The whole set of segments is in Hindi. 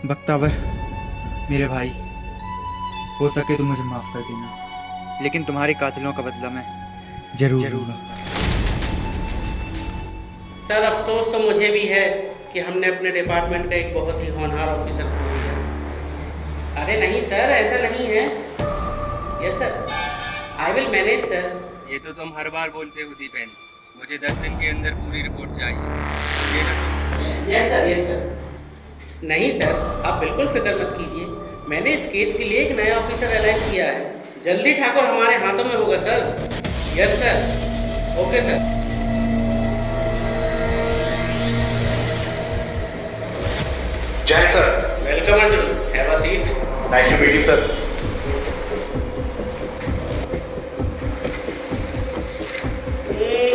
बख्तावर, मेरे भाई, हो सके तो मुझे माफ कर देना, लेकिन तुम्हारे कातिलों का बदला मैं जरूर लूंगा। सर अफसोस तो मुझे भी है कि हमने अपने डिपार्टमेंट का एक बहुत ही होनहार ऑफिसर खो दिया। अरे नहीं सर, ऐसा नहीं है। Yes sir, I will manage sir. ये तो तुम हर बार बोलते हो दीपेन। मुझे 10 दिन के अंदर पूरी रिपोर्ट चाहिए। ये ना तुम। Yes sir, yes sir. नहीं सर, आप बिल्कुल फिक्र मत कीजिए। मैंने इस केस के लिए एक नया ऑफिसर अलॉट किया है। जल्दी ठाकुर हमारे हाथों में होगा sir. Yes sir, okay sir. जय sir. Welcome Arjun, have a seat. Nice to meet you sir.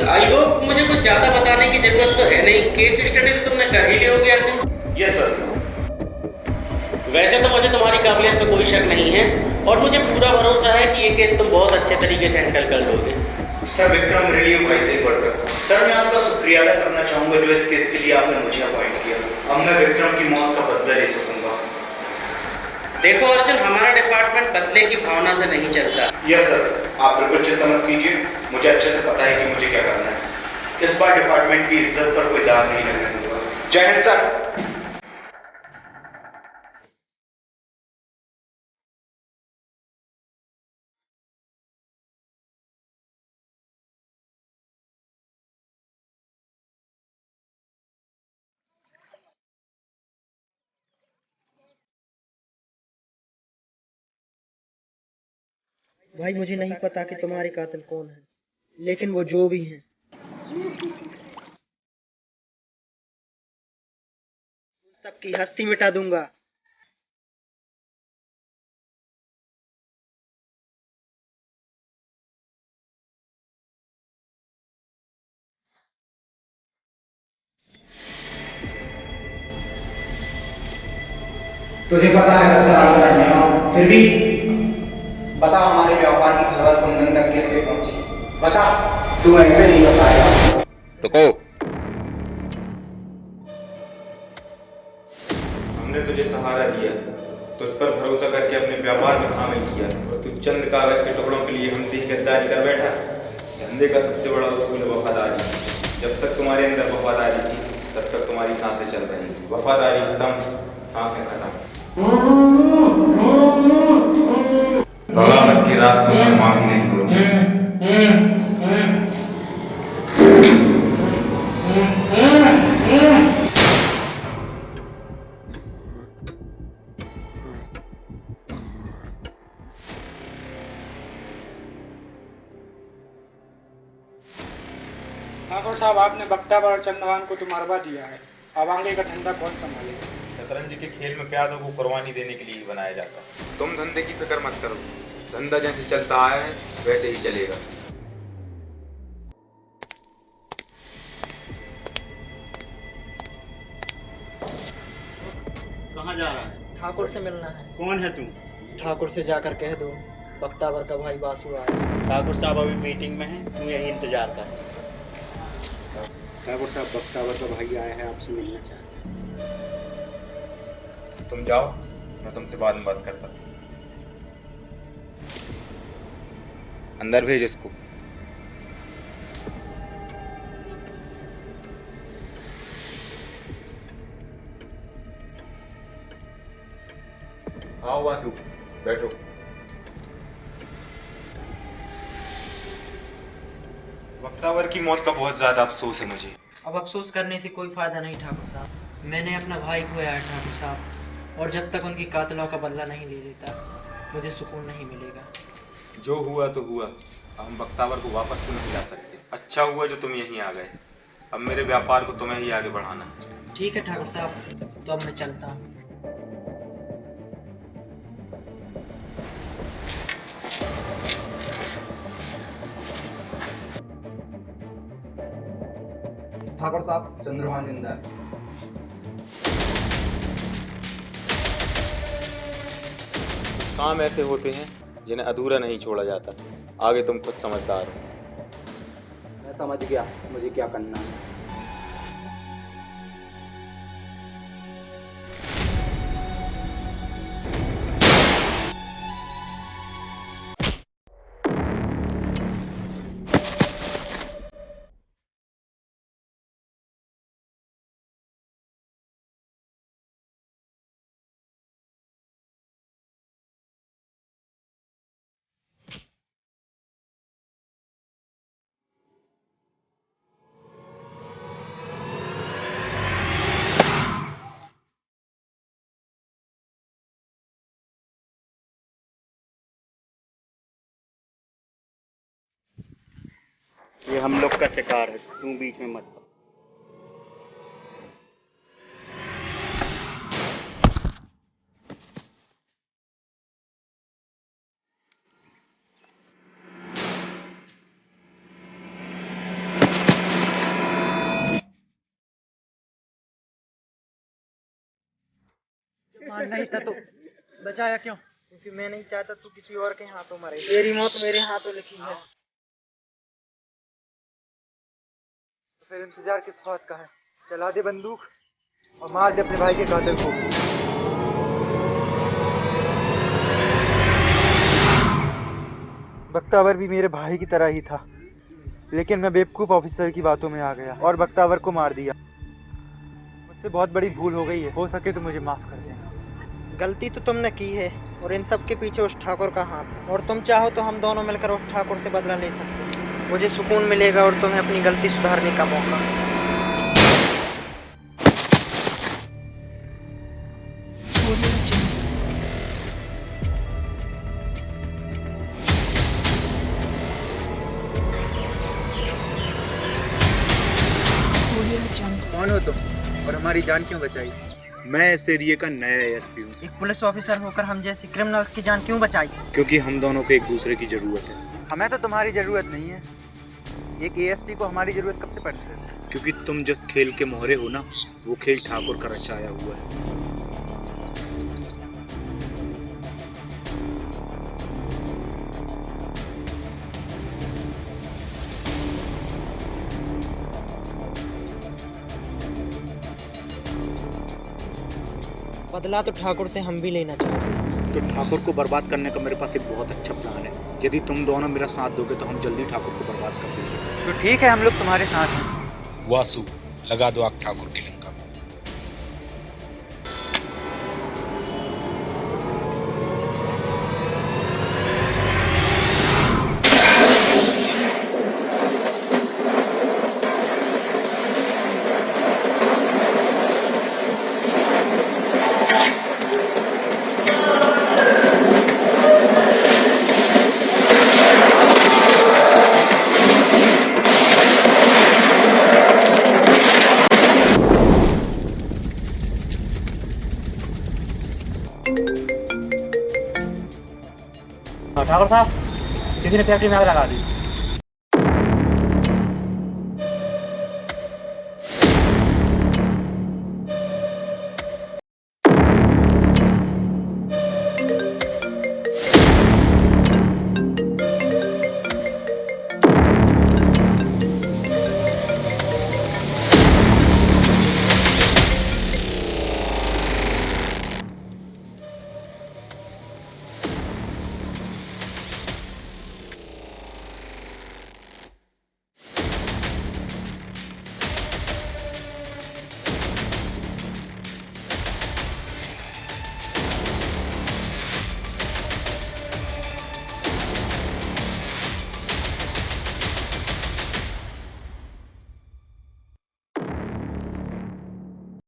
I hope मुझे कुछ ज़्यादा बताने की ज़रूरत तो है नहीं। केस स्टडी तो तुमने कर ही ली होगी अर्जुन। Yes sir. वैसे तो मुझे तुम्हारी काबिलियत पे कोई शक नहीं है और मुझे पूरा भरोसा है कि ये केस तुम बहुत अच्छे तरीके से हैंडल कर लोगे। सर विक्रम रिलीव का ऐसे ही वर्कर। सर मैं आपका शुक्रिया अदा करना चाहूंगा जो इस केस के लिए आपने मुझे अपॉइंट किया। अब मैं विक्रम की मौत का बदला ले सकूंगा। देखो अर्जुन, हमारा डिपार्टमेंट बदले की भावना से नहीं चलता। यस सर, आप बिल्कुल चिंता मत कीजिए। मुझे अच्छे से पता है कि मुझे क्या करना है। इस बार डिपार्टमेंट की इज्जत पर कोई दाग नहीं लगने दूंगा। जय हिंद सर। भाई मुझे नहीं पता कि तुम्हारे कातिल कौन है, लेकिन वो जो भी हैं सबकी हस्ती मिटा दूंगा। तुझे पता है गद्दार का अन्याय, फिर भी बता हमारे व्यापार की खबर कुंदन तक कैसे पहुंची। बता, तू ऐसे नहीं बताएगा। रुको। हमने तुझे सहारा दिया, तुझ पर भरोसा करके अपने व्यापार में शामिल किया, और तू चंद कागज के टुकड़ों के लिए हमसे ही गद्दारी कर बैठा। धंधे का सबसे बड़ा उसूल है वफादारी। जब तक तुम्हारे अंदर वफादारी थी तब तक तुम्हारी सांसें चल रही थी। वफादारी खत्म, सांसें खत्म। बगावत के रास्तों में माफी नहीं होती। ठाकुर साहब, आपने बख्तावर और चंद्रभान को तो मरवा दिया है। अब आगे का धंधा कौन संभालेगा? शतरंज के खेल में प्यादों को कुर्बानी देने के लिए ही बनाया जाता है। तुम धंधे की फिक्र मत करो, धंधा जैसे चलता आया है वैसे ही चलेगा। कहाँ जा रहा है? ठाकुर से मिलना है। कौन है तू? ठाकुर से जाकर कह दो बख्तावर का भाई बासु आया। ठाकुर साहब अभी मीटिंग में हैं, तू यही इंतजार कर। ठाकुर साहब, बख्तावर का भाई आया है, आपसे मिलना चाहता है। तुम जाओ, मैं तुमसे बाद में बात करता हूँ। अंदर भेज इसको। आओ वासु, बैठो। बख्तावर की मौत का बहुत ज्यादा अफसोस है मुझे। अब अफसोस करने से कोई फायदा नहीं ठाकुर साहब। मैंने अपना भाई खोया है ठाकुर साहब, और जब तक उनकी कातिलों का बदला नहीं ले लेता मुझे सुकून नहीं मिलेगा। जो हुआ तो हुआ, अब हम बख्तावर को वापस तो नहीं ला सकते। अच्छा हुआ जो तुम यहीं आ गए। अब मेरे व्यापार को तुम्हें ही आगे बढ़ाना है। ठीक है ठाकुर साहब, तो अब मैं चलता हूँ। ठाकुर साहब, चंद्रभान जिंदा है। काम ऐसे होते हैं जिन्हें अधूरा नहीं छोड़ा जाता। आगे तुम खुद समझदार हो। मैं समझ गया मुझे क्या करना है। ये हम लोग का शिकार है, तू बीच में मत। मारना ही था तो बचाया क्यों? क्योंकि मैं नहीं चाहता तू किसी और के हाथों मरे। तेरी मौत मेरे हाथों लिखी है। तो फिर इंतजार किस बात का है? चला दे बंदूक और मार दे अपने भाई के कातिल को। बख्तावर भी मेरे भाई की तरह ही था, लेकिन मैं बेवकूफ ऑफिसर की बातों में आ गया और बख्तावर को मार दिया। मुझसे बहुत बड़ी भूल हो गई है, हो सके तो मुझे माफ कर देना। गलती तो तुमने की है और इन सब के पीछे उस ठाकुर का हाथ है, और तुम चाहो तो हम दोनों मिलकर उस ठाकुर से बदला ले सकते हैं। मुझे सुकून मिलेगा और तुम्हें अपनी गलती सुधारने का मौका। कौन हो तुम और हमारी जान क्यों बचाई? मैं इस एरिया का नया एएसपी हूँ। एक पुलिस ऑफिसर होकर हम जैसे क्रिमिनल्स की जान क्यों बचाई? क्योंकि हम दोनों को एक दूसरे की जरूरत है। हमें तो तुम्हारी जरूरत नहीं है। एक एएसपी को हमारी जरूरत कब से पड़ती है? क्योंकि तुम जिस खेल के मोहरे हो ना, वो खेल ठाकुर का रचाया हुआ है। बदला तो ठाकुर से हम भी लेना चाहते हैं। तो ठाकुर को बर्बाद करने का मेरे पास एक बहुत अच्छा प्लान है। यदि तुम दोनों मेरा साथ दोगे तो हम जल्दी ठाकुर को बर्बाद कर देंगे। तो ठीक है, हम लोग तुम्हारे साथ हैं। वासु, लगा दो आग ठाकुर की लंका। ठाकुर साहब, किसी ने फैक्ट्री में आग लगा दी।